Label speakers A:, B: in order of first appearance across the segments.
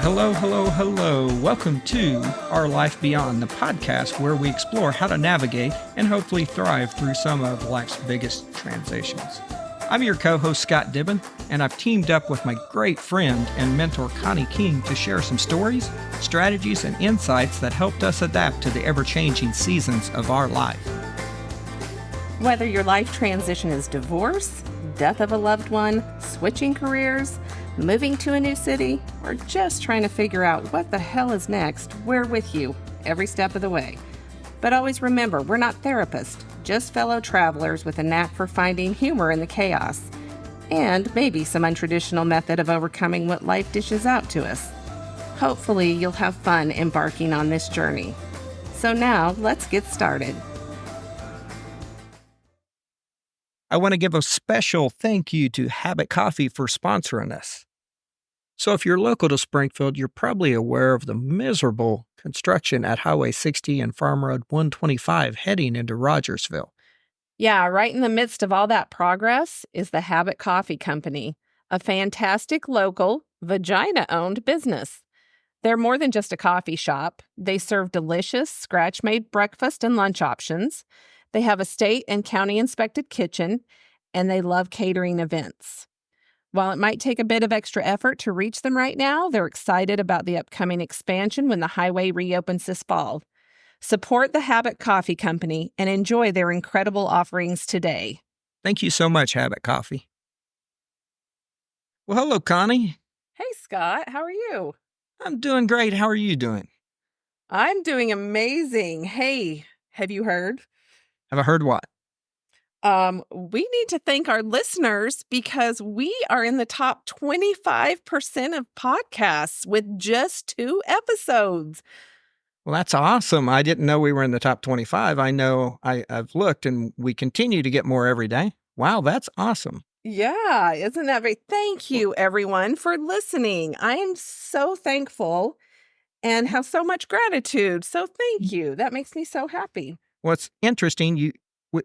A: Hello. Welcome to Our Life Beyond, the podcast where we explore how to navigate and hopefully thrive through some of life's biggest transitions. I'm your co-host, Scott Dibben, and I've teamed up with my great friend and mentor, Connie King, to share some stories, strategies, and insights that helped us adapt to the ever-changing seasons of our life.
B: Whether your life transition is divorce, death of a loved one, switching careers, moving to a new city, or just trying to figure out what the hell is next, we're with you every step of the way. But always remember, we're not therapists, just fellow travelers with a knack for finding humor in the chaos, and maybe some untraditional method of overcoming what life dishes out to us. Hopefully, you'll have fun embarking on this journey. So now, let's get started.
A: I want to give a special thank you to Habit Coffee for sponsoring us. So if you're local to Springfield, you're probably aware of the miserable construction at Highway 60 and Farm Road 125 heading into Rogersville.
B: Yeah, right in the midst of all that progress is the Habit Coffee Company, a fantastic local, vagina-owned business. They're more than just a coffee shop. They serve delicious, scratch-made breakfast and lunch options. They have a state and county-inspected kitchen, and they love catering events. While it might take a bit of extra effort to reach them right now, they're excited about the upcoming expansion when the highway reopens this fall. Support the Habit Coffee Company and enjoy their incredible offerings today.
A: Thank you so much, Habit Coffee. Well, hello, Connie.
B: Hey, Scott. How are you?
A: I'm doing great. How are you doing?
B: I'm doing amazing. Hey, have you heard?
A: Have I heard what?
B: We need to thank our listeners because we are in the top 25% of podcasts with just 2 episodes.
A: Well, that's awesome. I didn't know we were in the top 25. I know I've looked and we continue to get more every day. Wow, that's awesome.
B: Yeah, isn't that great? Thank you, everyone, for listening. I am so thankful and have so much gratitude. So thank you. That makes me so happy.
A: What's interesting,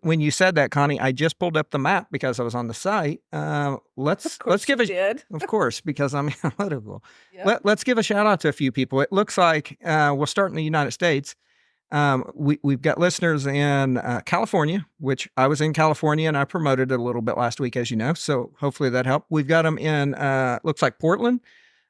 A: when you said that, Connie, I just pulled up the map because I was on the site. Let's give of course, because I'm analytical. Yep. Let's give a shout out to a few people. It looks like we'll start in the United States. We've got listeners in California, which I was in California and I promoted it a little bit last week, as you know. So hopefully that helped. We've got them in looks like Portland,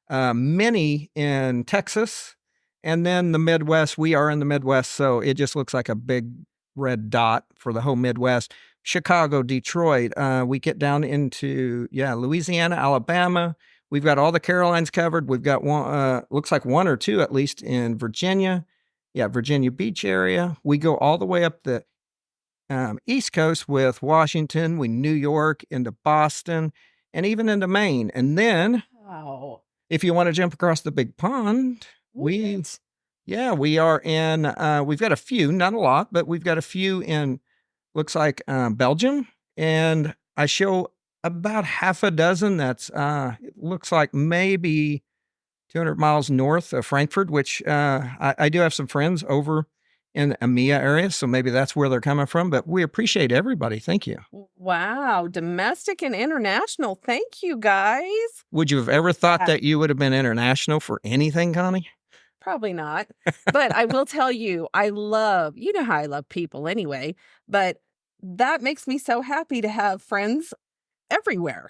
A: many in Texas. And then the Midwest, we are in the Midwest, so it just looks like a big red dot for the whole Midwest. Chicago, Detroit, we get down into, Louisiana, Alabama. We've got all the Carolines covered. We've got one, looks like 1 or 2 at least in Virginia. Yeah, Virginia Beach area. We go all the way up the East Coast with Washington, New York, into Boston, and even into Maine. And then, wow, if you want to jump across the big pond, we are in, we've got a few, not a lot, but we've got a few in, looks like Belgium. And I show about half a dozen that's, it looks like maybe 200 miles north of Frankfurt, which I do have some friends over in the EMEA area, so maybe that's where they're coming from. But we appreciate everybody. Thank you.
B: Wow. Domestic and international. Thank you, guys.
A: Would you have ever thought that you would have been international for anything, Connie?
B: Probably not. But I will tell you, you know how I love people anyway, but that makes me so happy to have friends everywhere.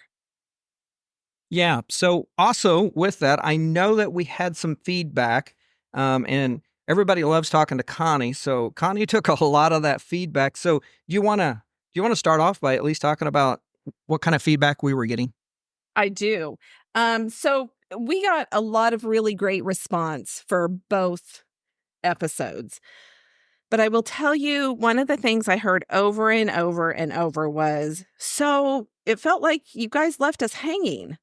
A: Yeah. So also with that, I know that we had some feedback, and everybody loves talking to Connie. So Connie took a lot of that feedback. So do you want to start off by at least talking about what kind of feedback we were getting?
B: I do. So we got a lot of really great response for both episodes. But I will tell you, one of the things I heard over and over and over was, so it felt like you guys left us hanging.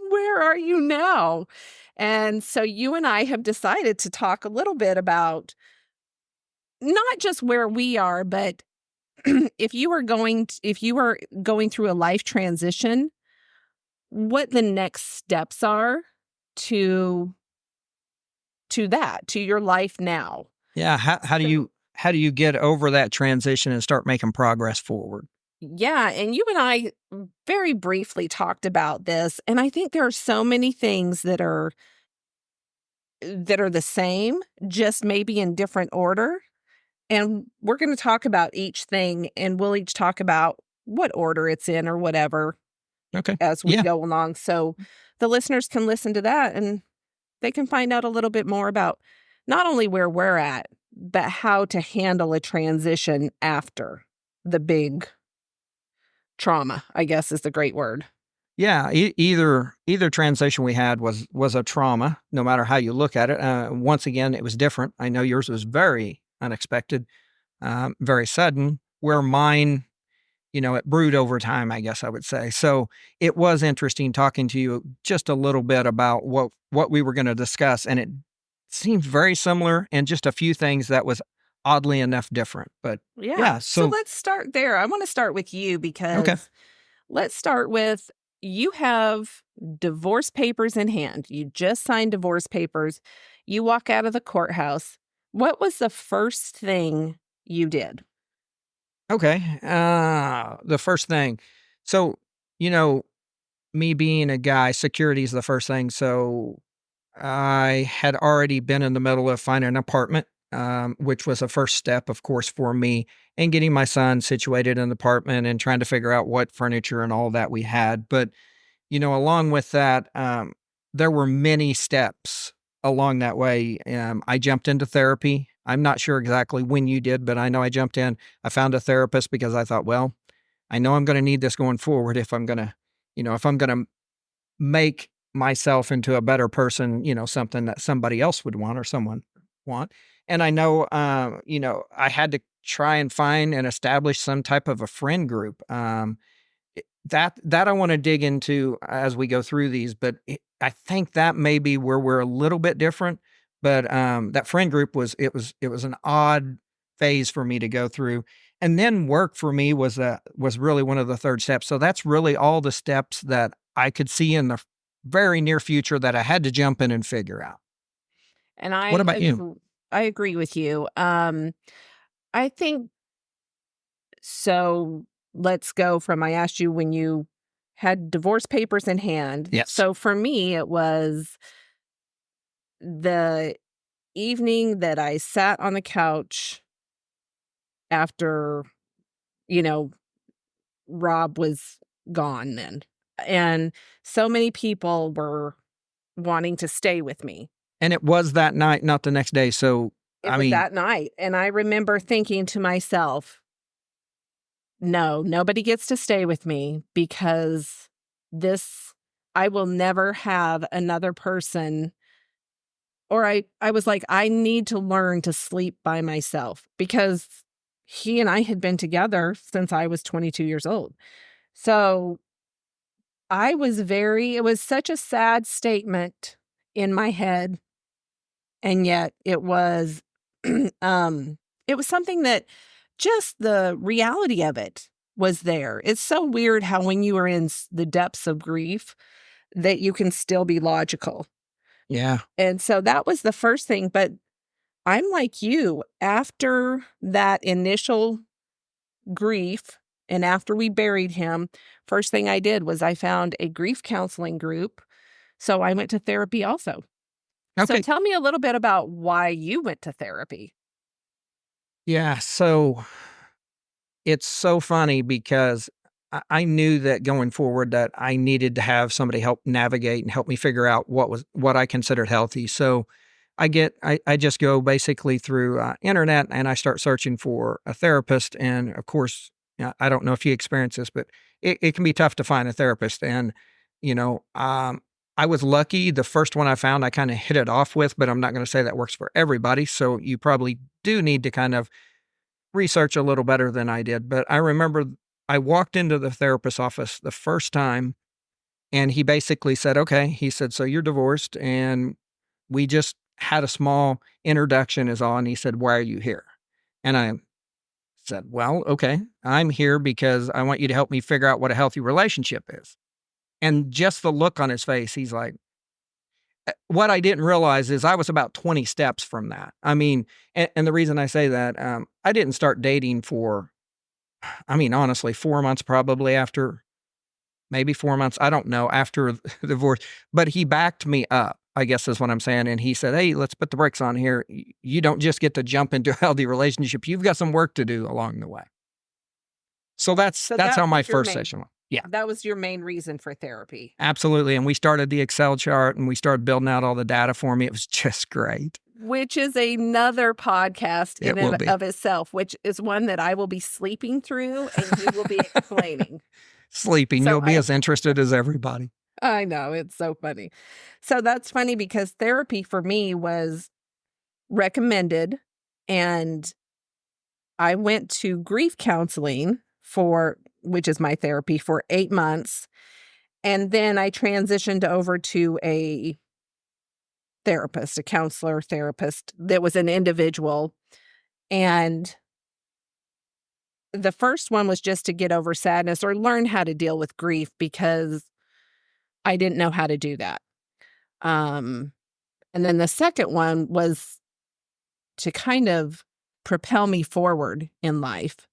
B: Where are you now? And so you and I have decided to talk a little bit about not just where we are, but if you were going through a life transition, what the next steps are to your life now.
A: Yeah. How do you get over that transition and start making progress forward?
B: Yeah. And you and I very briefly talked about this. And I think there are so many things that are that are the same, just maybe in different order. And we're going to talk about each thing, and we'll each talk about what order it's in or whatever as we go along. So the listeners can listen to that, and they can find out a little bit more about not only where we're at, but how to handle a transition after the big trauma, I guess is the great word.
A: Yeah, either transition we had was a trauma, no matter how you look at it. Once again, it was different. I know yours was very unexpected, very sudden, where mine, it brewed over time, I guess I would say. So it was interesting talking to you just a little bit about what we were going to discuss, and it seemed very similar, and just a few things that was oddly enough different. But yeah,
B: so let's start there. I want to start with you because let's start with, you have divorce papers in hand. You just signed divorce papers. You walk out of the courthouse. What was the first thing you did?
A: Okay. The first thing. So, me being a guy, security is the first thing. So I had already been in the middle of finding an apartment, which was a first step, of course, for me, and getting my son situated in the apartment and trying to figure out what furniture and all that we had. But, along with that, there were many steps along that way. I jumped into therapy. I'm not sure exactly when you did, but I know I jumped in. I found a therapist because I thought, well, I know I'm going to need this going forward if I'm going to make myself into a better person, something that somebody else would want or someone want. And I know, I had to try and find and establish some type of a friend group. That I want to dig into as we go through these, but I think that may be where we're a little bit different. But that friend group was an odd phase for me to go through. And then work for me was really one of the third steps. So that's really all the steps that I could see in the very near future that I had to jump in and figure out.
B: And
A: what about you?
B: I agree with you. I think so. Let's go from, I asked you when you had divorce papers in hand.
A: Yes.
B: So for me, it was the evening that I sat on the couch after, Rob was gone then. And so many people were wanting to stay with me.
A: And it was that night, not the next day. So,
B: it was that night. And I remember thinking to myself, no, nobody gets to stay with me because I will never have another person. Or I was like, I need to learn to sleep by myself, because he and I had been together since I was 22 years old. So it was such a sad statement in my head. And yet it was, it was something that just the reality of it was there. It's so weird how when you are in the depths of grief that you can still be logical.
A: Yeah.
B: And so that was the first thing. But I'm like you, after that initial grief and after we buried him, first thing I did was I found a grief counseling group. So I went to therapy also.
A: Okay.
B: So tell me a little bit about why you went to therapy.
A: Yeah. So it's so funny because I knew that going forward that I needed to have somebody help navigate and help me figure out what I considered healthy. So I just go basically through internet and I start searching for a therapist. And of course, I don't know if you experience this, but it can be tough to find a therapist. And, I was lucky. The first one I found, I kind of hit it off with, but I'm not going to say that works for everybody. So you probably do need to kind of research a little better than I did. But I remember I walked into the therapist's office the first time and he basically said, okay, he said, so you're divorced and we just had a small introduction is all. And he said, why are you here? And I said, well, okay, I'm here because I want you to help me figure out what a healthy relationship is. And just the look on his face, he's like, what I didn't realize is I was about 20 steps from that. I mean, and the reason I say that, I didn't start dating for, honestly, 4 months probably after, maybe 4 months, I don't know, after the divorce, but he backed me up. I guess is what I'm saying. And he said, hey, let's put the brakes on here. You don't just get to jump into a healthy relationship. You've got some work to do along the way. So that's how my first session went. Yeah.
B: That was your main reason for therapy.
A: Absolutely. And we started the Excel chart and we started building out all the data for me. It was just great.
B: Which is another podcast in and of itself, which is one that I will be sleeping through and you will be explaining.
A: Sleeping. So you'll be as interested as everybody.
B: I know. It's so funny. So that's funny because therapy for me was recommended, and I went to grief counseling which is my therapy, for 8 months. And then I transitioned over to a therapist, a counselor therapist that was an individual. And the first one was just to get over sadness or learn how to deal with grief because I didn't know how to do that. And then the second one was to kind of propel me forward in life.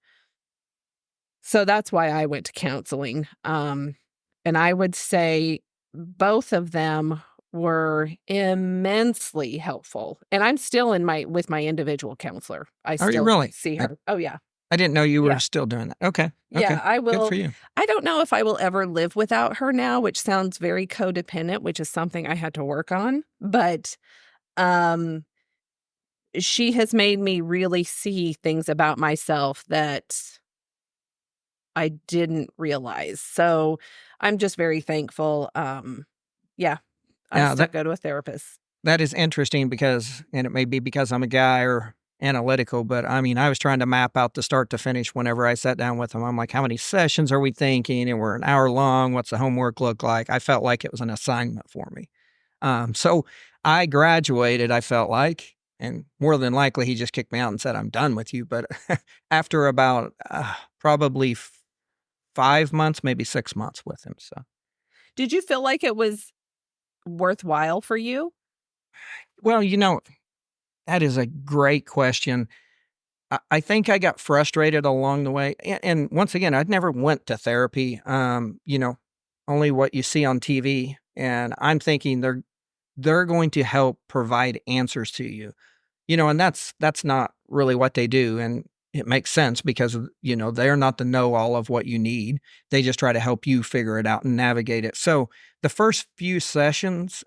B: So that's why I went to counseling. And I would say both of them were immensely helpful. And I'm still with my individual counselor. I still
A: you really?
B: See her. Oh, yeah.
A: I didn't know you were still doing that. Okay.
B: Yeah, I will.
A: Good for you.
B: I don't know if I will ever live without her now, which sounds very codependent, which is something I had to work on. But she has made me really see things about myself that I didn't realize. So I'm just very thankful. I still go to a therapist.
A: That is interesting because, and it may be because I'm a guy or analytical, but I mean, I was trying to map out the start to finish whenever I sat down with them. I'm like, how many sessions are we thinking? And we're an hour long. What's the homework look like? I felt like it was an assignment for me. So I graduated, I felt like, and more than likely he just kicked me out and said, I'm done with you. But after about probably 5 months, maybe 6 months with him. So,
B: did you feel like it was worthwhile for you?
A: Well, that is a great question. I think I got frustrated along the way. And once again, I'd never went to therapy, only what you see on TV. And I'm thinking they're going to help provide answers to you, and that's not really what they do. And it makes sense because, they're not the know-all of what you need. They just try to help you figure it out and navigate it. So the first few sessions,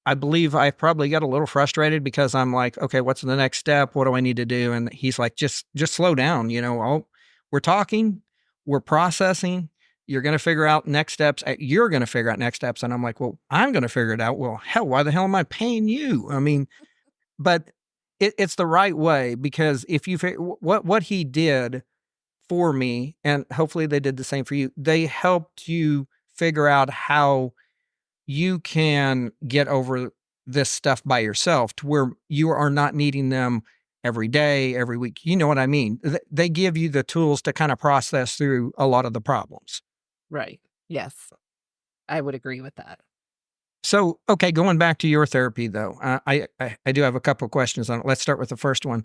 A: I believe I probably got a little frustrated because I'm like, okay, what's the next step? What do I need to do? And he's like, just slow down. We're talking, we're processing. You're going to figure out next steps. You're going to figure out next steps. And I'm like, well, I'm going to figure it out. Well, hell, why the hell am I paying you? I mean, but it's the right way because if you what he did for me, and hopefully they did the same for you, they helped you figure out how you can get over this stuff by yourself to where you are not needing them every day, every week. You know what I mean? They give you the tools to kind of process through a lot of the problems.
B: Right. Yes. I would agree with that.
A: So, okay, going back to your therapy though, I do have a couple of questions on it. Let's start with the first one.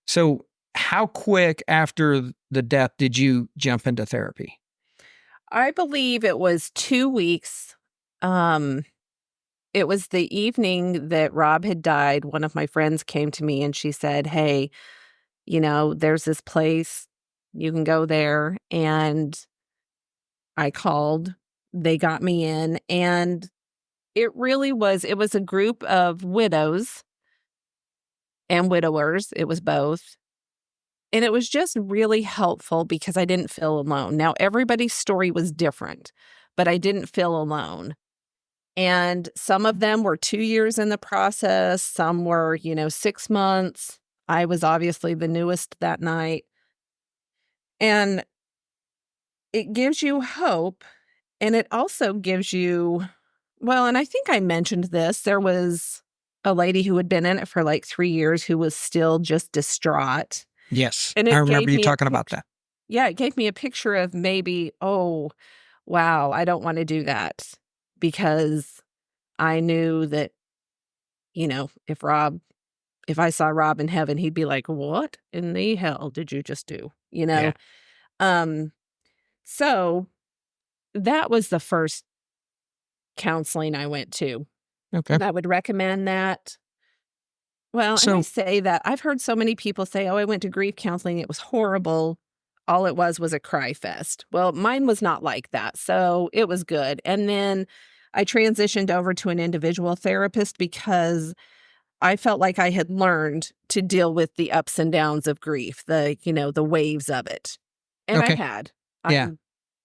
A: So how quick after the death did you jump into therapy?
B: I believe it was 2 weeks. It was the evening that Rob had died. One of my friends came to me and she said, hey, there's this place, you can go there. And I called, they got me in, and it was a group of widows and widowers. It was both. And it was just really helpful because I didn't feel alone. Now, everybody's story was different, but I didn't feel alone. And some of them were 2 years in the process. Some were, 6 months. I was obviously the newest that night. And it gives you hope. And it also gives you, well, and I think I mentioned this. There was a lady who had been in it for like 3 years who was still just distraught.
A: Yes. And I remember you talking about that.
B: Yeah. It gave me a picture of maybe, oh, wow, I don't want to do that. Because I knew that, if I saw Rob in heaven, he'd be like, what in the hell did you just do?
A: Yeah.
B: So that was the first counseling I went to.
A: Okay.
B: And I would recommend that. Well, and I say that I've heard so many people say, oh, I went to grief counseling. It was horrible. All it was a cry fest. Well, mine was not like that. So it was good. And then I transitioned over to an individual therapist because I felt like I had learned to deal with the ups and downs of grief, the waves of it. And I had.
A: Yeah.
B: I'm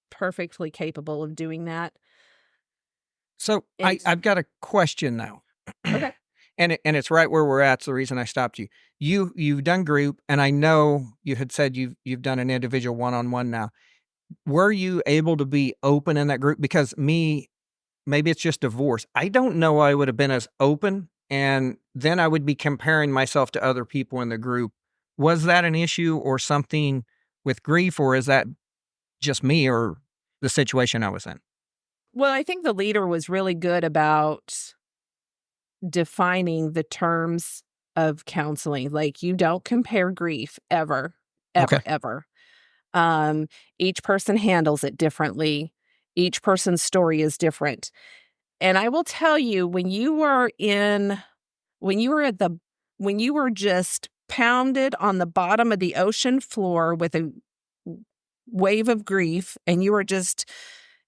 B: perfectly capable of doing that.
A: So I've got a question now.
B: Okay.
A: And it's right where we're at. It's the reason I stopped you. You've done group, and I know you had said you've done an individual one-on-one now. Were you able to be open in that group? Because maybe it's just divorce. I don't know I would have been as open, and then I would be comparing myself to other people in the group. Was that an issue or something with grief, or is that just me or the situation I was in?
B: Well, I think the leader was really good about defining the terms of counseling. Like, you don't compare grief ever, ever. Each person handles it differently. Each person's story is different. And I will tell you, when you were just pounded on the bottom of the ocean floor with a wave of grief, and you were just,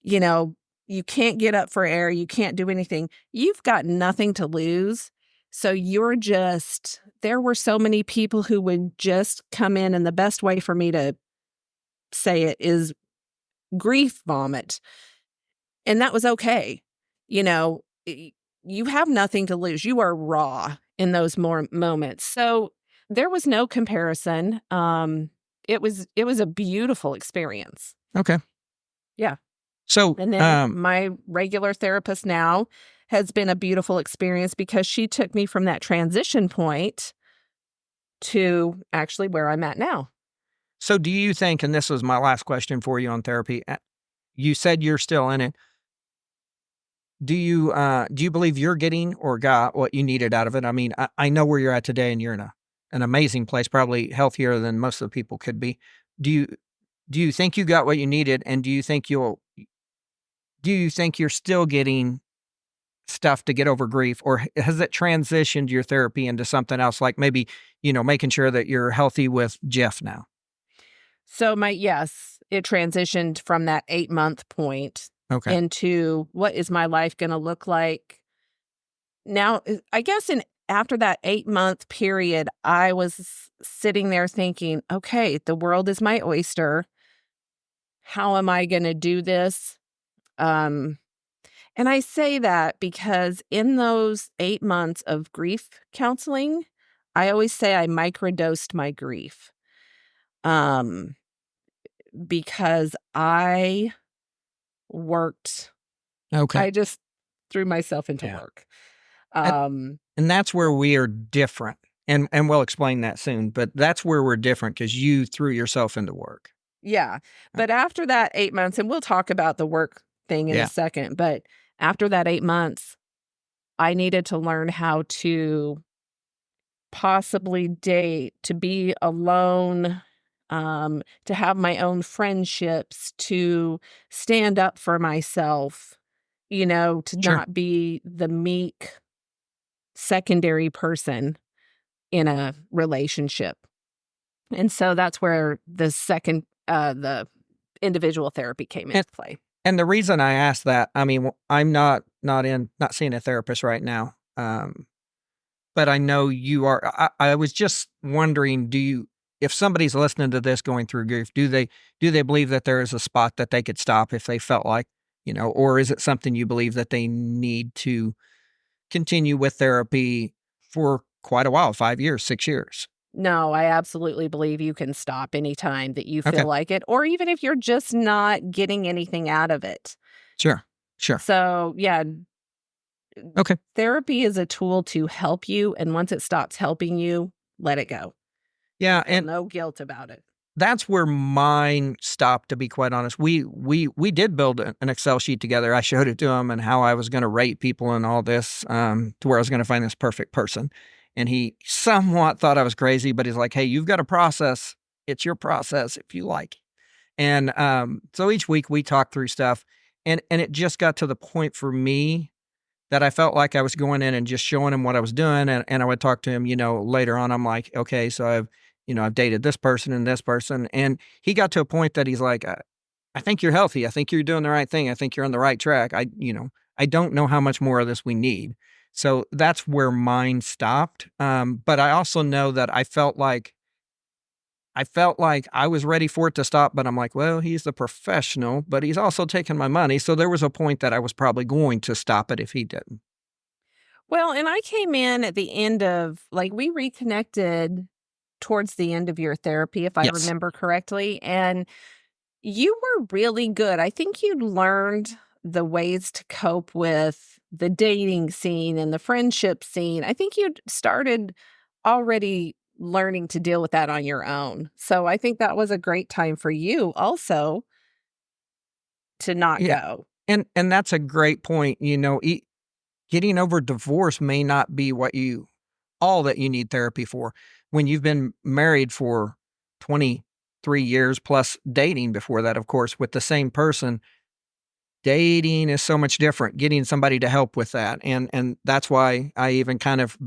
B: you can't get up for air, you can't do anything, you've got nothing to lose. So there were so many people who would just come in, and the best way for me to say it is grief vomit. And that was okay. You have nothing to lose. You are raw in those moments. So there was no comparison. It was a beautiful experience.
A: Okay.
B: Yeah.
A: So,
B: and then my regular therapist now has been a beautiful experience because she took me from that transition point to actually where I'm at now.
A: So do you think, and this was my last question for you on therapy, you said you're still in it. Do you believe you're getting or got what you needed out of it? I mean, I know where you're at today, and you're in an amazing place, probably healthier than most of the people could be. Do you think you got what you needed, and do you think you're still getting stuff to get over grief, or has it transitioned your therapy into something else, like maybe, making sure that you're healthy with Jeff now?
B: So it transitioned from that 8-month point into what is my life going to look like now. I guess after that 8-month period, I was sitting there thinking, okay, the world is my oyster. How am I going to do this? And I say that because in those 8 months of grief counseling, I always say I microdosed my grief. Because I worked.
A: Okay.
B: I just threw myself into work.
A: And that's where we are different. And we'll explain that soon, but that's where we're different, because you threw yourself into work.
B: Yeah. But after that 8 months, and we'll talk about the work thing in a second, but after that 8 months, I needed to learn how to possibly date, to be alone, to have my own friendships, to stand up for myself, to not be the meek secondary person in a relationship. And so that's where the individual therapy came into play.
A: And the reason I asked that, I mean, I'm not seeing a therapist right now. But I know you are. I was just wondering, if somebody's listening to this going through grief, do they believe that there is a spot that they could stop if they felt like, or is it something you believe that they need to continue with therapy for quite a while, 5 years, 6 years?
B: No, I absolutely believe you can stop anytime that you feel like it, or even if you're just not getting anything out of it.
A: Sure.
B: So, yeah.
A: Okay.
B: Therapy is a tool to help you, and once it stops helping you, let it go.
A: Yeah, and
B: no guilt about it.
A: That's where mine stopped, to be quite honest. We did build an Excel sheet together. I showed it to him, and how I was going to rate people and all this, to where I was going to find this perfect person. And he somewhat thought I was crazy, but he's like, hey, you've got a process. It's your process if you like. And so each week we talked through stuff, and it just got to the point for me that I felt like I was going in and just showing him what I was doing. And I would talk to him, later on. I'm like, okay, so I've dated this person and this person. And he got to a point that he's like, I think you're healthy. I think you're doing the right thing. I think you're on the right track. I don't know how much more of this we need. So that's where mine stopped. But I also know that I felt like I was ready for it to stop, but I'm like, well, he's the professional, but he's also taking my money. So there was a point that I was probably going to stop it if he didn't.
B: Well, and I came in at the end of, like, we reconnected towards the end of your therapy, if I
A: Yes.
B: remember correctly, and you were really good. I think you'd learned the ways to cope with the dating scene and the friendship scene. I think you'd started already learning to deal with that on your own. So I think that was a great time for you also to not
A: Yeah.
B: go.
A: And that's a great point. Getting over divorce may not be all that you need therapy for. When you've been married for 23 years plus dating before that, of course, with the same person, dating is so much different. Getting somebody to help with that. And that's why I even kind of,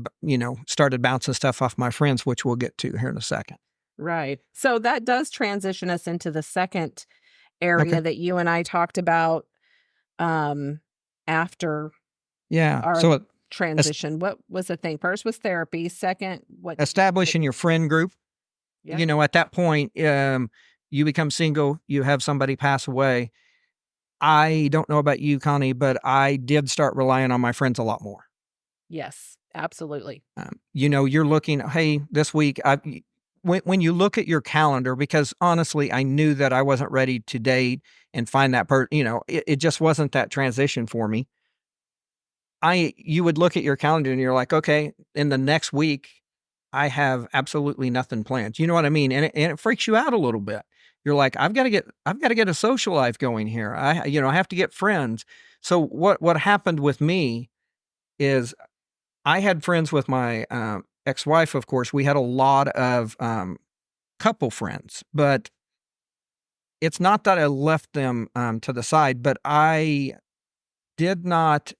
A: started bouncing stuff off my friends, which we'll get to here in a second.
B: Right. So that does transition us into the second
A: Okay.
B: area that you and I talked about um after
A: Yeah.
B: our
A: So
B: transition. What was the thing? First was therapy, second
A: establishing your friend group,
B: yeah.
A: at that point, you become single, you have somebody pass away. I don't know about you, Connie, but I did start relying on my friends a lot more.
B: Yes, absolutely.
A: You're looking, hey, this week, when you look at your calendar, because honestly, I knew that I wasn't ready to date and find that person, it just wasn't that transition for me. You would look at your calendar and you're like, okay, in the next week, I have absolutely nothing planned. You know what I mean? And it freaks you out a little bit. You're like, I've got to get a social life going here. I have to get friends. So what happened with me is I had friends with my ex-wife. Of course, we had a lot of couple friends, but it's not that I left them to the side, but I did not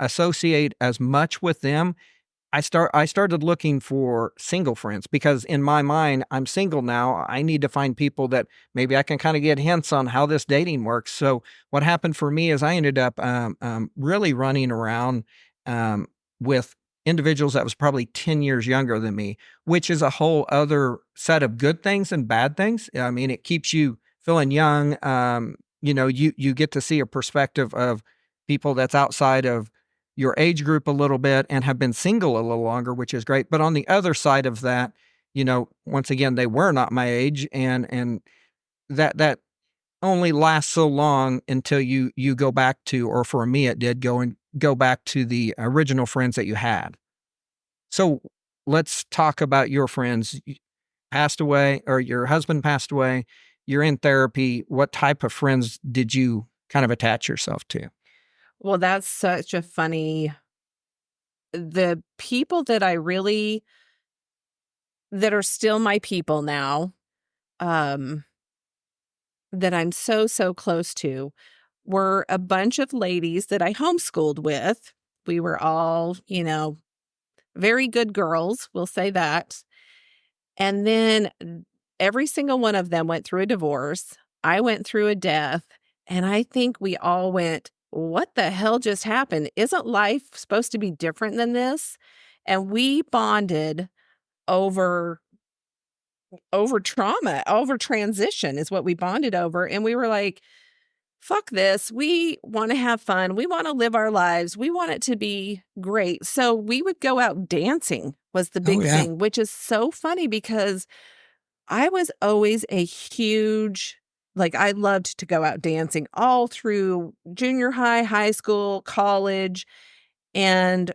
A: associate as much with them. I started looking for single friends because in my mind, I'm single now. I need to find people that maybe I can kind of get hints on how this dating works. So what happened for me is I ended up really running around with individuals that was probably 10 years younger than me, which is a whole other set of good things and bad things. I mean, it keeps you feeling young. You get to see a perspective of people that's outside of your age group a little bit and have been single a little longer, which is great. But on the other side of that, once again, they were not my age, and that only lasts so long until you go back to, or for me, it did go back to the original friends that you had. So let's talk about your friends. You passed away, or your husband passed away. You're in therapy. What type of friends did you kind of attach yourself to?
B: Well, that's such a funny the people that I really that are still my people now, um, that I'm so, so close to, were a bunch of ladies that I homeschooled with. We were all, very good girls, we'll say that. And then every single one of them went through a divorce. I went through a death. And I think we all went, what the hell just happened? Isn't life supposed to be different than this? And we bonded over trauma, over transition is what we bonded over. And we were like, fuck this. We want to have fun. We want to live our lives. We want it to be great. So we would go out dancing was the
A: Oh
B: big
A: yeah.
B: thing, which is so funny because I was always a huge, like, I loved to go out dancing all through junior high, high school, college, and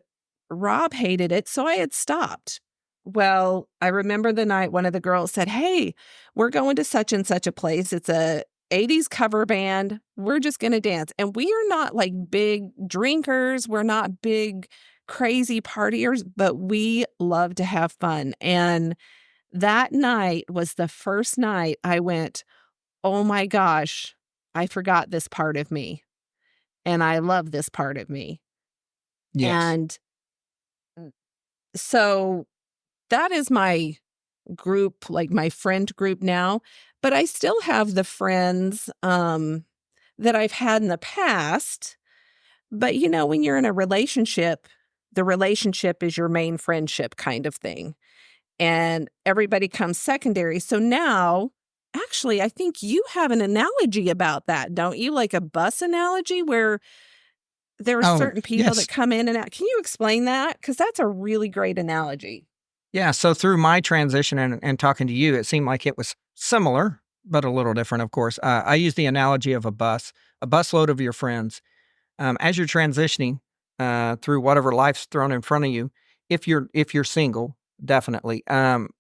B: Rob hated it. So I had stopped. Well, I remember the night one of the girls said, hey, we're going to such and such a place. It's a 80s cover band. We're just going to dance. And we are not like big drinkers. We're not big crazy partiers, but we love to have fun. And that night was the first night I went, oh my gosh, I forgot this part of me. And I love this part of me.
A: Yes.
B: And so that is my group, like my friend group now, but I still have the friends that I've had in the past. But when you're in a relationship, the relationship is your main friendship kind of thing. And everybody comes secondary. So now, actually, I think you have an analogy about that, don't you? Like a bus analogy where there are certain people that
A: yes.
B: come in and out. Can you explain that? Because that's a really great analogy.
A: Yeah. So through my transition and talking to you, it seemed like it was similar, but a little different, of course. I use the analogy of a busload of your friends. As you're transitioning through whatever life's thrown in front of you, if you're single, definitely,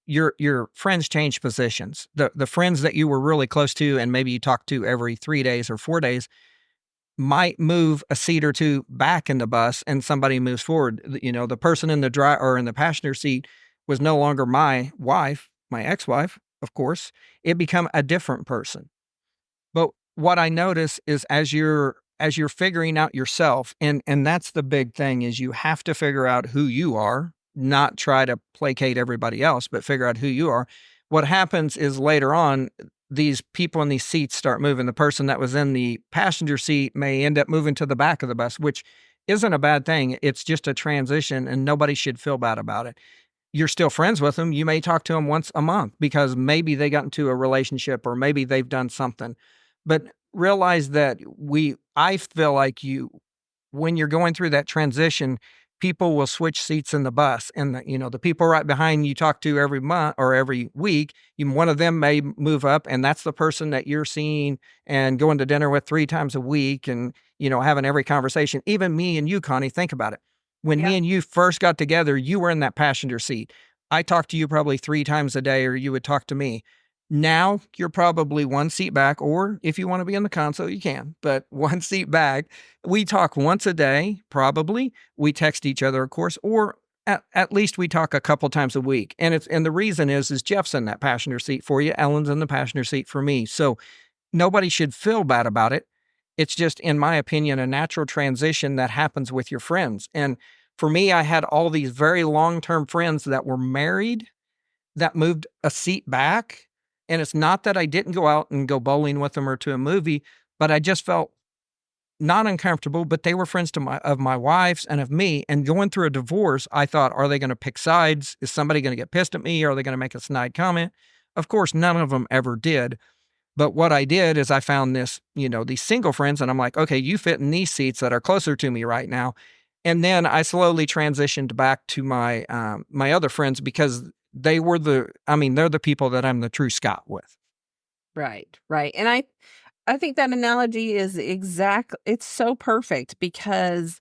A: your friends change positions. The friends that you were really close to and maybe you talk to every 3 days or 4 days might move a seat or two back in the bus and somebody moves forward. The person in the or in the passenger seat was no longer my wife, my ex-wife, of course. It become a different person. But what I notice is as you're figuring out yourself, and that's the big thing, is you have to figure out who you are, not try to placate everybody else, but figure out who you are. What happens is later on, these people in these seats start moving. The person that was in the passenger seat may end up moving to the back of the bus, which isn't a bad thing. It's just a transition, and nobody should feel bad about it. You're still friends with them. You may talk to them once a month because maybe they got into a relationship or maybe they've done something. But realize that I feel like when you're going through that transition, people will switch seats in the bus, and the people right behind you talk to every month or every week, one of them may move up, and that's the person that you're seeing and going to dinner with 3 times a week, and having every conversation. Even me and you, Connie, think about it. When me and you first got together, you were in that passenger seat. I talked to you probably 3 times a day, or you would talk to me. Now you're probably 1 seat back, or if you want to be in the console, you can, but 1 seat back. We talk once a day, probably. We text each other, of course, or at least we talk a couple times a week. And the reason is Jeff's in that passenger seat for you. Ellen's in the passenger seat for me. So nobody should feel bad about it. It's just, in my opinion, a natural transition that happens with your friends. And for me, I had all these very long-term friends that were married that moved a seat back. And it's not that I didn't go out and go bowling with them or to a movie, but I just felt not uncomfortable, but they were friends of my wife's and of me. And going through a divorce, I thought, are they going to pick sides? Is somebody going to get pissed at me? Are they going to make a snide comment? Of course, none of them ever did. But what I did is I found these single friends, and I'm like, okay, you fit in these seats that are closer to me right now. And then I slowly transitioned back to my my other friends because they're the people that I'm the true Scott with.
B: Right, right. And I think that analogy is it's so perfect because,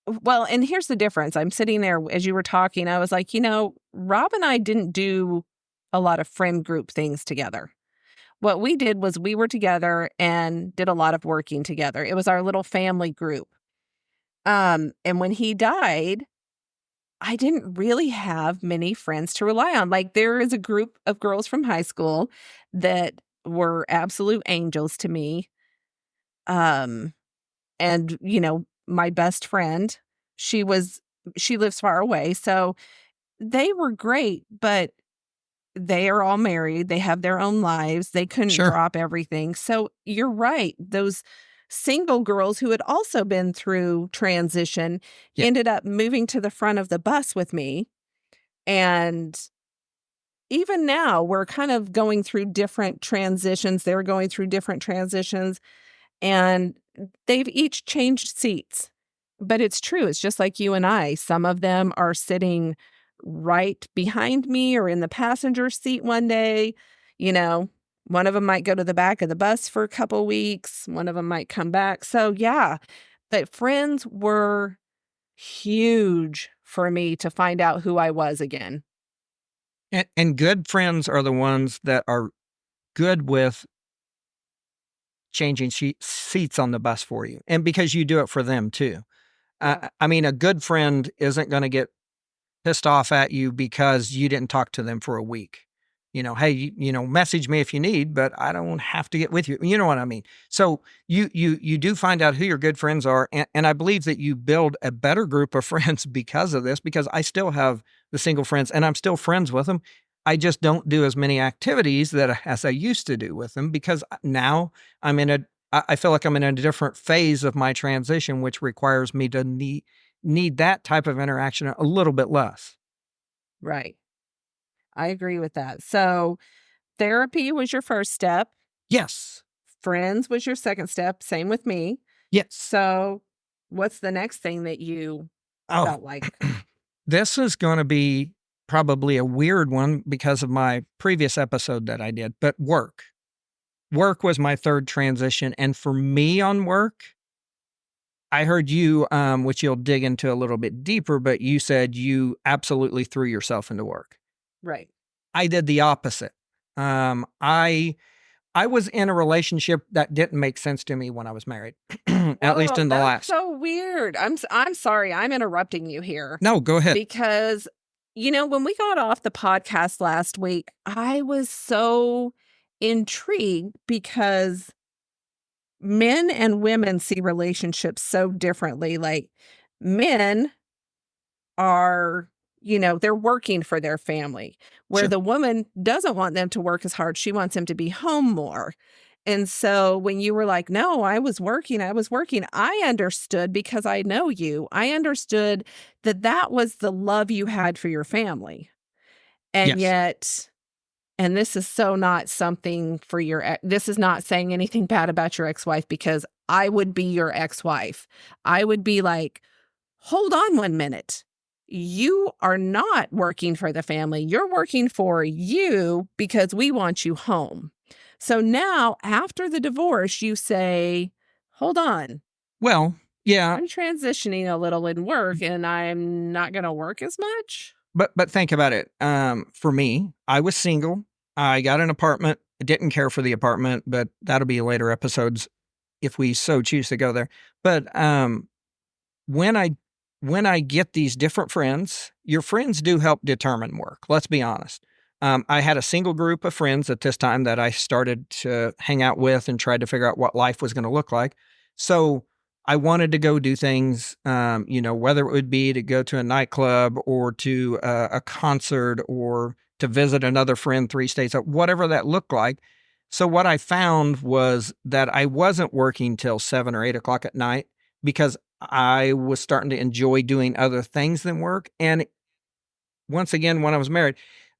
B: well, and here's the difference. I'm sitting there as you were talking, I was like, Rob and I didn't do a lot of friend group things together. What we did was we were together and did a lot of working together. It was our little family group. And when he died, I didn't really have many friends to rely on. Like, there is a group of girls from high school that were absolute angels to me. Um, and my best friend, she lives far away, so they were great, but they are all married. They have their own lives. They couldn't
A: Sure.
B: drop everything. So you're right. Those single girls who had also been through transition
A: Yeah.
B: ended up moving to the front of the bus with me. And even now, we're kind of going through different transitions. They're going through different transitions, and they've each changed seats. But it's true. It's just like you and I. Some of them are sitting right behind me or in the passenger seat one day. One of them might go to the back of the bus for a couple weeks. One of them might come back. So, yeah, but friends were huge for me to find out who I was again.
A: And good friends are the ones that are good with changing seats on the bus for you. And because you do it for them too. A good friend isn't going to get pissed off at you because you didn't talk to them for a week. hey, message me if you need, but I don't have to get with you. You know what I mean? So you do find out who your good friends are. And I believe that you build a better group of friends because of this, because I still have the single friends and I'm still friends with them. I just don't do as many activities as I used to do with them, because now I feel like I'm in a different phase of my transition, which requires me to need that type of interaction a little bit less.
B: Right. I agree with that. So therapy was your first step.
A: Yes.
B: Friends was your second step. Same with me.
A: Yes.
B: So what's the next thing that you felt like?
A: This is going to be probably a weird one because of my previous episode that I did, but work. Work was my third transition. And for me on work, I heard you, which you'll dig into a little bit deeper, but you said you absolutely threw yourself into work.
B: Right.
A: I did the opposite. I was in a relationship that didn't make sense to me when I was married, at least in the last.
B: So weird. I'm sorry. I'm interrupting you here.
A: No, go ahead.
B: Because, when we got off the podcast last week, I was so intrigued because men and women see relationships so differently. Like men are, they're working for their family, where
A: Sure.
B: the woman doesn't want them to work as hard. She wants them to be home more. And so when you were like, no, I was working, I understood, because I know you. I understood that was the love you had for your family. And yet, and this is so not something for this is not saying anything bad about your ex-wife, because I would be your ex-wife. I would be like, hold on 1 minute. You are not working for the family. You're working for you because we want you home. So now after the divorce, you say, hold on.
A: Well, yeah.
B: I'm transitioning a little in work and I'm not going to work as much.
A: But think about it. For me, I was single. I got an apartment. I didn't care for the apartment, but that'll be later episodes if we so choose to go there. But when I get these different friends, your friends do help determine work. Let's be honest. I had a single group of friends at this time that I started to hang out with and tried to figure out what life was going to look like. So I wanted to go do things, whether it would be to go to a nightclub or to a concert or to visit another friend 3 states, whatever that looked like. So what I found was that I wasn't working till 7 or 8 o'clock at night, because I was starting to enjoy doing other things than work. And once again, when I was married,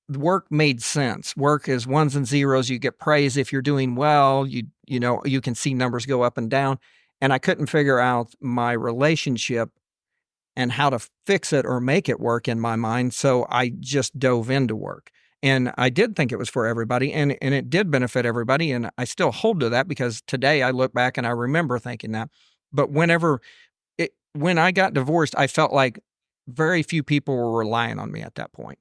A: work made sense. Work is ones and zeros. You get praise if you're doing well. You can see numbers go up and down. And I couldn't figure out my relationship and how to fix it or make it work in my mind. So I just dove into work. And I did think it was for everybody, and it did benefit everybody. And I still hold to that, because today I look back and I remember thinking that. But when I got divorced, I felt like very few people were relying on me at that point.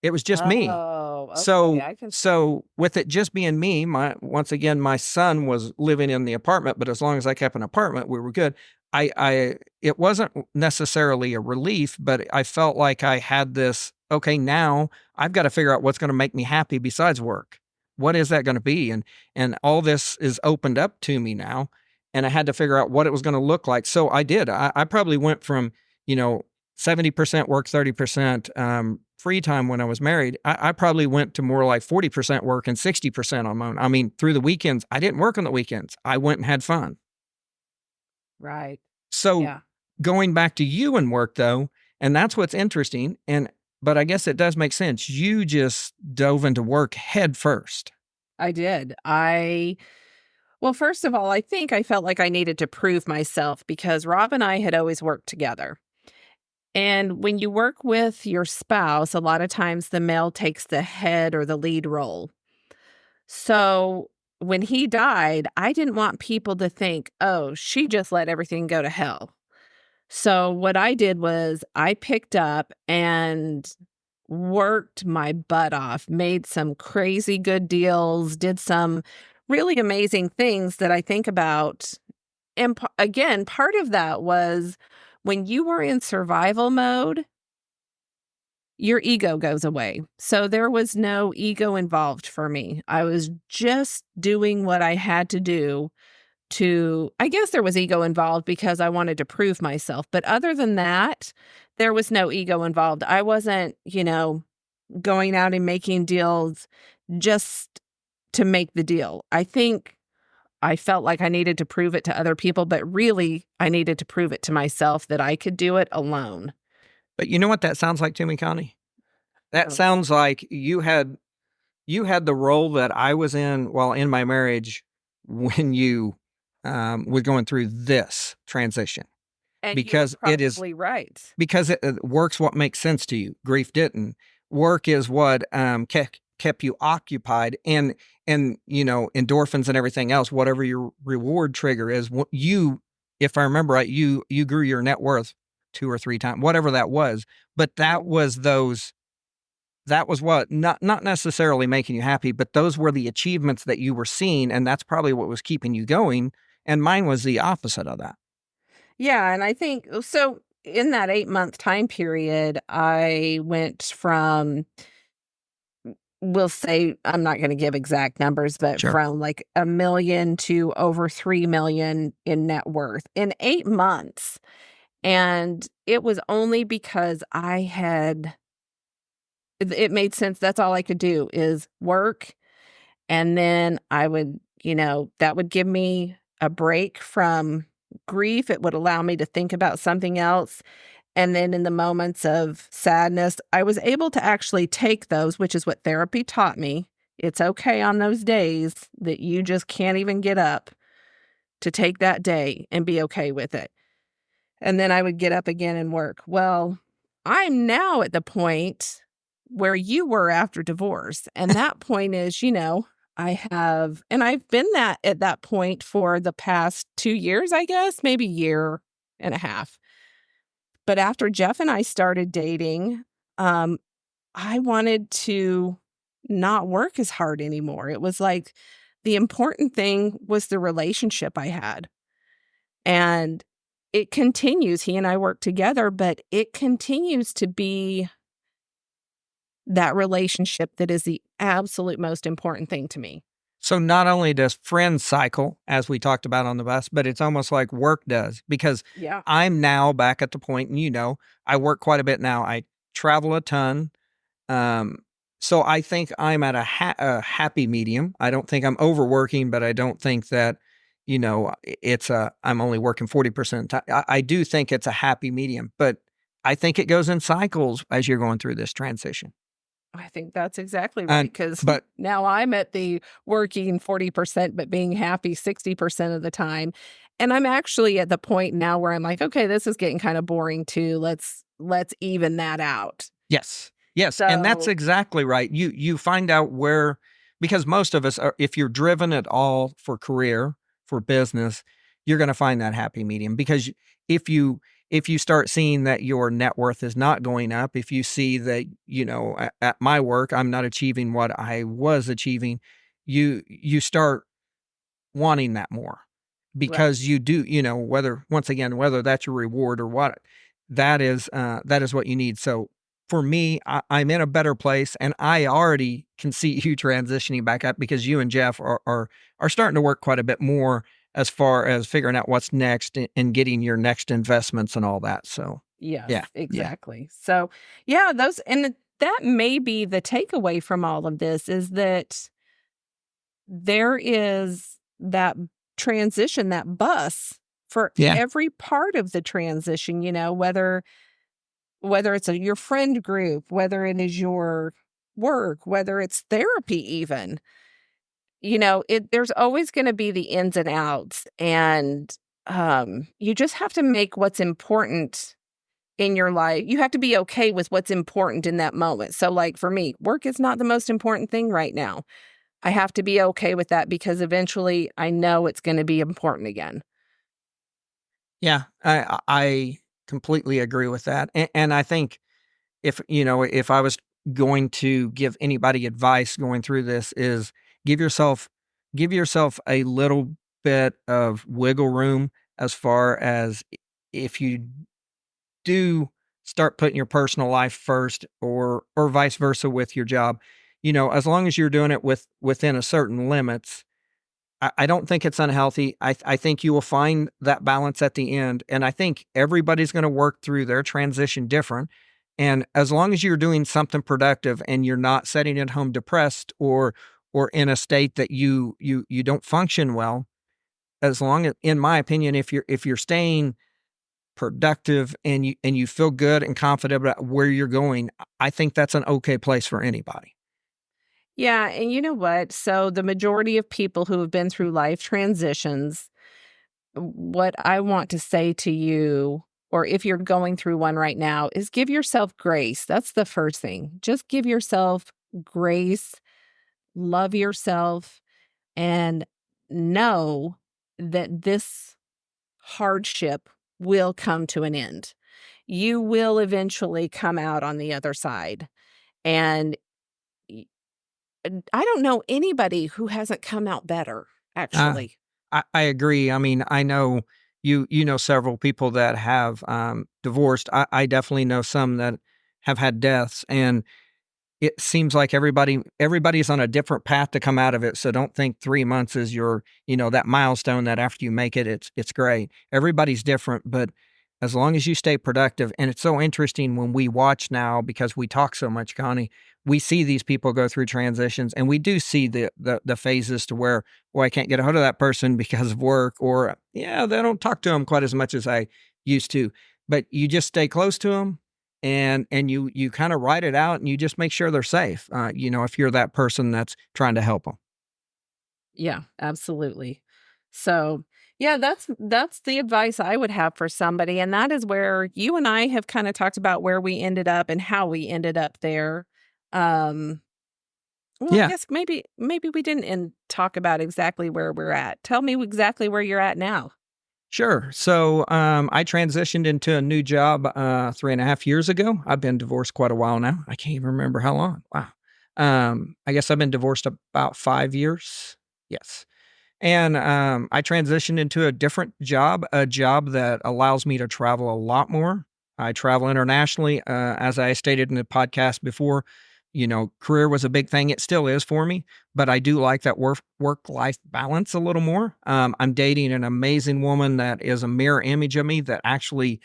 A: It was just me.
B: Oh, okay.
A: So with it just being me, once again, my son was living in the apartment, but as long as I kept an apartment, we were good. It wasn't necessarily a relief, but I felt like I had this, okay, now I've got to figure out what's going to make me happy besides work. What is that going to be? And all this is opened up to me now, and I had to figure out what it was going to look like. So I did. I probably went from, 70% work, 30% free time when I was married. I probably went to more like 40% work and 60% on my own. I mean, through the weekends, I didn't work on the weekends. I went and had fun.
B: Right.
A: So going back to you and work though, and that's what's interesting. But I guess it does make sense. You just dove into work head first.
B: I did. Well, first of all, I think I felt like I needed to prove myself, because Rob and I had always worked together. And when you work with your spouse, a lot of times the male takes the head or the lead role. So when he died, I didn't want people to think, oh, she just let everything go to hell. So what I did was I picked up and worked my butt off, made some crazy good deals, did some really amazing things that I think about. And again, part of that was when you were in survival mode, your ego goes away. So there was no ego involved for me. I was just doing what I had to do I guess there was ego involved because I wanted to prove myself. But other than that, there was no ego involved. I wasn't, going out and making deals just to make the deal. I think I felt like I needed to prove it to other people, but really I needed to prove it to myself that I could do it alone.
A: But you know what that sounds like to me, Connie? That sounds like you had the role that I was in while in my marriage when you was going through this transition.
B: And
A: because
B: you're
A: it is
B: probably right.
A: Because work's what makes sense to you. Grief didn't. Work is what kept you occupied, and endorphins and everything else. Whatever your reward trigger is, you, if I remember right, you grew your net worth 2 or 3 times, whatever that was. But that was what not necessarily making you happy, but those were the achievements that you were seeing, and that's probably what was keeping you going. And mine was the opposite of that.
B: Yeah, and I think so in that 8-month time period, I went from, we'll say, I'm not going to give exact numbers, but
A: Sure.
B: from like $1 million to over 3 million in net worth in 8 months. And it was only because it made sense. That's all I could do is work. And then I would, that would give me a break from grief. It would allow me to think about something else. And then in the moments of sadness, I was able to actually take those, which is what therapy taught me. It's okay on those days that you just can't even get up, to take that day and be okay with it. And then I would get up again and work. Well, I'm now at the point where you were after divorce. And that point is, I've been at that point for the past 2 years, I guess, maybe year and a half. But after Jeff and I started dating, I wanted to not work as hard anymore. It was like the important thing was the relationship I had. And it continues. He and I work together, but it continues to be that relationship that is the absolute most important thing to me.
A: So not only does friends cycle, as we talked about on the bus, but it's almost like work does, because I'm now back at the point, and I work quite a bit now. I travel a ton. So I think I'm at a happy medium. I don't think I'm overworking, but I don't think that, I'm only working 40% of the time. I do think it's a happy medium, but I think it goes in cycles as you're going through this transition.
B: I think that's exactly right, but now I'm at the working 40%, but being happy 60% of the time. And I'm actually at the point now where I'm like, okay, this is getting kind of boring too. Let's even that out.
A: Yes. And that's exactly right. You find out where, because most of us are, if you're driven at all for career, for business, you're going to find that happy medium. Because if you start seeing that your net worth is not going up, if you see that, at my work, I'm not achieving what I was achieving, you start wanting that more, because you do, whether that's your reward or what, that is what you need. So for me, I'm in a better place, and I already can see you transitioning back up, because you and Jeff are starting to work quite a bit more as far as figuring out what's next and getting your next investments and all that. So
B: yes, exactly. So that may be the takeaway from all of this, is that there is that transition, that bus for every part of the transition, whether it's your friend group, whether it is your work, whether it's therapy even. There's always going to be the ins and outs, and you just have to make what's important in your life. You have to be okay with what's important in that moment. So like for me, work is not the most important thing right now. I have to be okay with that, because eventually I know it's going to be important again.
A: Yeah, I completely agree with that. And I think if I was going to give anybody advice going through this, is give yourself a little bit of wiggle room, as far as if you do start putting your personal life first, or vice versa with your job. As long as you're doing it within a certain limits, I don't think it's unhealthy. I think you will find that balance at the end. And I think everybody's going to work through their transition different. And as long as you're doing something productive and you're not sitting at home depressed or in a state that you don't function well, as long as, in my opinion, if you're staying productive and you feel good and confident about where you're going, I think that's an okay place for anybody.
B: Yeah, and you know what? So the majority of people who have been through life transitions, what I want to say to you, or if you're going through one right now, is give yourself grace. That's the first thing. Just give yourself grace, love yourself, and know that this hardship will come to an end. You will eventually come out on the other side. And I don't know anybody who hasn't come out better,
A: Uh,
B: actually.
A: I agree. I mean, I know you know several people that have divorced. I definitely know some that have had deaths, and it seems like everybody's on a different path to come out of it. So don't think 3 months is your, that milestone that after you make it, it's great. Everybody's different, but as long as you stay productive. And it's so interesting when we watch now, because we talk so much, Connie, we see these people go through transitions, and we do see the phases to where, well, I can't get a hold of that person because of work, or yeah, they don't talk to them quite as much as I used to. But you just stay close to them, and you kind of write it out, and you just make sure they're safe. If you're that person that's trying to help them.
B: Yeah, absolutely. So, yeah, that's the advice I would have for somebody, and that is where you and I have kind of talked about where we ended up and how we ended up there. Um, well, I
A: Yeah,
B: guess maybe we didn't talk about exactly where we're at. Tell me exactly where you're at now.
A: sure. So I transitioned into a new job 3.5 years ago. I've been divorced quite a while now. I can't even remember how long. Wow. I guess I've been divorced about 5 years. Yes. And I transitioned into a different job, a job that allows me to travel a lot more. I travel internationally. As I stated in the podcast before, career was a big thing. It still is for me, but I do like that work life balance a little more. I'm dating an amazing woman that is a mirror image of me, that actually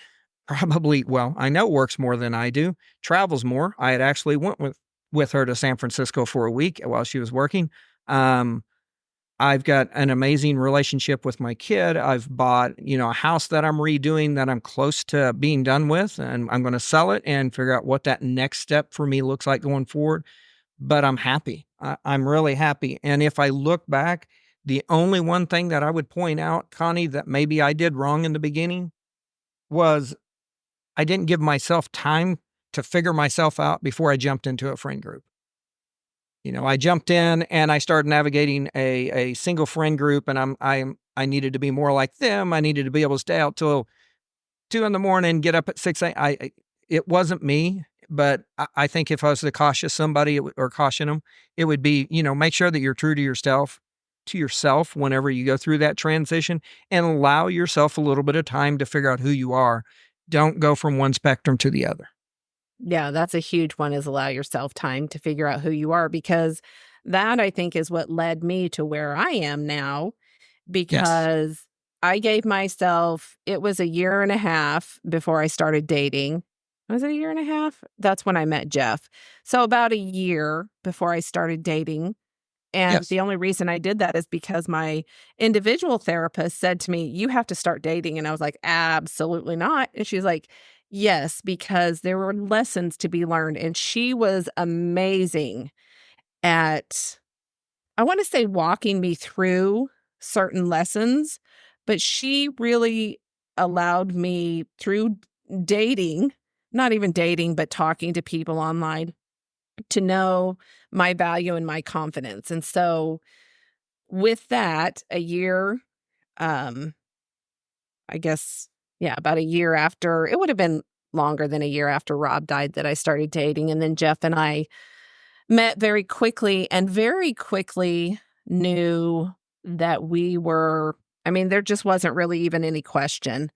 A: probably, well, I know works more than I do, travels more. I had actually went with her to San Francisco for a week while she was working. Um, I've got an amazing relationship with my kid. I've bought, a house that I'm redoing, that I'm close to being done with, and I'm going to sell it and figure out what that next step for me looks like going forward. But I'm happy. I'm really happy. And if I look back, the only one thing that I would point out, Connie, that maybe I did wrong in the beginning was I didn't give myself time to figure myself out before I jumped into a friend group. I jumped in and I started navigating a single friend group, and I needed to be more like them. I needed to be able to stay out till 2 in the morning, get up at 6 a.m. It wasn't me, but I think if I was to caution somebody, or caution them, it would be, make sure that you're true to yourself whenever you go through that transition, and allow yourself a little bit of time to figure out who you are. Don't go from one spectrum to the other.
B: Yeah, that's a huge one, is allow yourself time to figure out who you are, because that, I think, is what led me to where I am now,
A: Yes.
B: because I gave myself, it was a year and a half before I started dating. Was it a year and a half? That's when I met Jeff. So about a year before I started dating. And
A: Yes.
B: the only reason I did that is because my individual therapist said to me, "You have to start dating." And I was like, "Absolutely not." And she's like, "Yes, because there were lessons to be learned." And she was amazing at, I want to say, walking me through certain lessons, but she really allowed me through dating, not even dating, but talking to people online, to know my value and my confidence. And so with that, a year, um, I guess, yeah, about a year after, it would have been longer than a year after Rob died, that I started dating. And then Jeff and I met very quickly, and very quickly knew that we were, I mean, there just wasn't really even any question.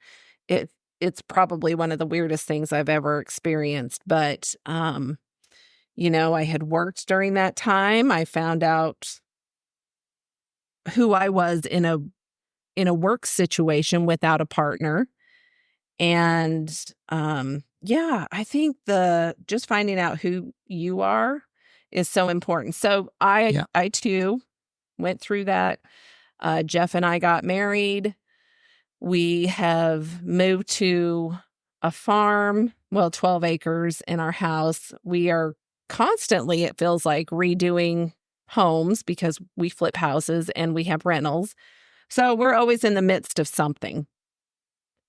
B: It it's probably one of the weirdest things I've ever experienced. But, I had worked during that time. I found out who I was in a work situation without a partner. And, I think just finding out who you are is so important. So I too went through that. Jeff and I got married. We have moved to a farm, 12 acres in our house. We are constantly, it feels like, redoing homes because we flip houses and we have rentals. So we're always in the midst of something.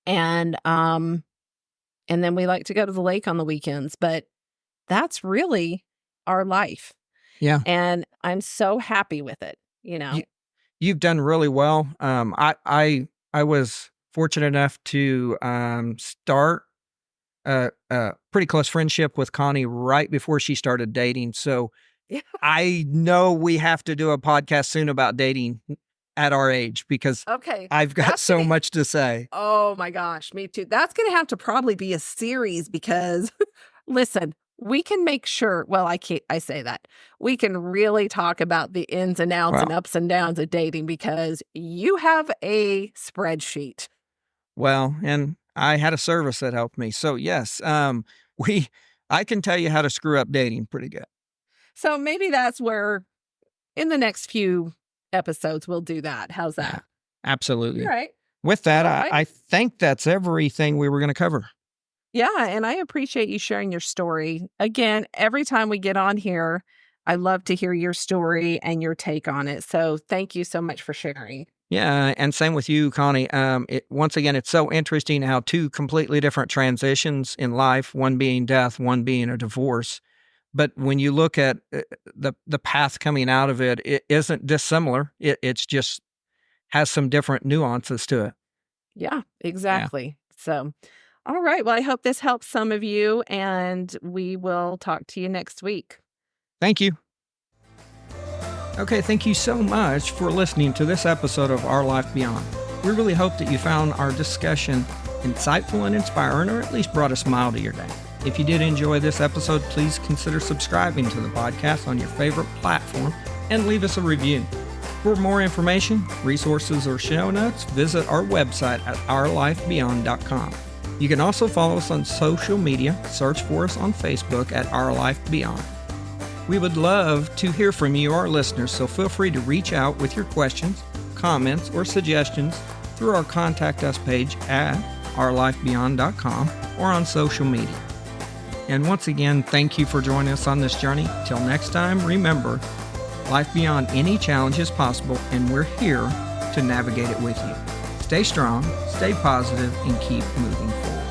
B: And then we like to go to the lake on the weekends, but that's really our life.
A: Yeah.
B: And I'm so happy with it,
A: You've done really well. I was fortunate enough to start a pretty close friendship with Connie right before she started dating. So I know we have to do a podcast soon about dating at our age because I've got so much to say.
B: Oh my gosh, me too. That's going to have to probably be a series because listen, we can make sure, I say that. We can really talk about the ins and outs and ups and downs of dating because you have a spreadsheet.
A: Well, and I had a service that helped me. So yes, I can tell you how to screw up dating pretty good.
B: So maybe that's where in the next few episodes we'll do that. How's that?
A: Yeah, absolutely.
B: All right.
A: With that, I think that's everything we were going to cover.
B: Yeah, and I appreciate you sharing your story. Again, every time we get on here, I love to hear your story and your take on it. So thank you so much for sharing.
A: Yeah, and same with you, Connie. Once again, it's so interesting how two completely different transitions in life, one being death, one being a divorce. But when you look at the path coming out of it, it isn't dissimilar. It's just has some different nuances to it.
B: Yeah, exactly. Yeah. So, all right. Well, I hope this helps some of you, and we will talk to you next week.
A: Thank you. Okay, thank you so much for listening to this episode of Our Life Beyond. We really hope that you found our discussion insightful and inspiring, or at least brought a smile to your day. If you did enjoy this episode, please consider subscribing to the podcast on your favorite platform and leave us a review. For more information, resources, or show notes, visit our website at ourlifebeyond.com. You can also follow us on social media. Search for us on Facebook at Our Life Beyond. We would love to hear from you, our listeners, so feel free to reach out with your questions, comments, or suggestions through our Contact Us page at ourlifebeyond.com or on social media. And once again, thank you for joining us on this journey. Till next time, remember, life beyond any challenge is possible, and we're here to navigate it with you. Stay strong, stay positive, and keep moving forward.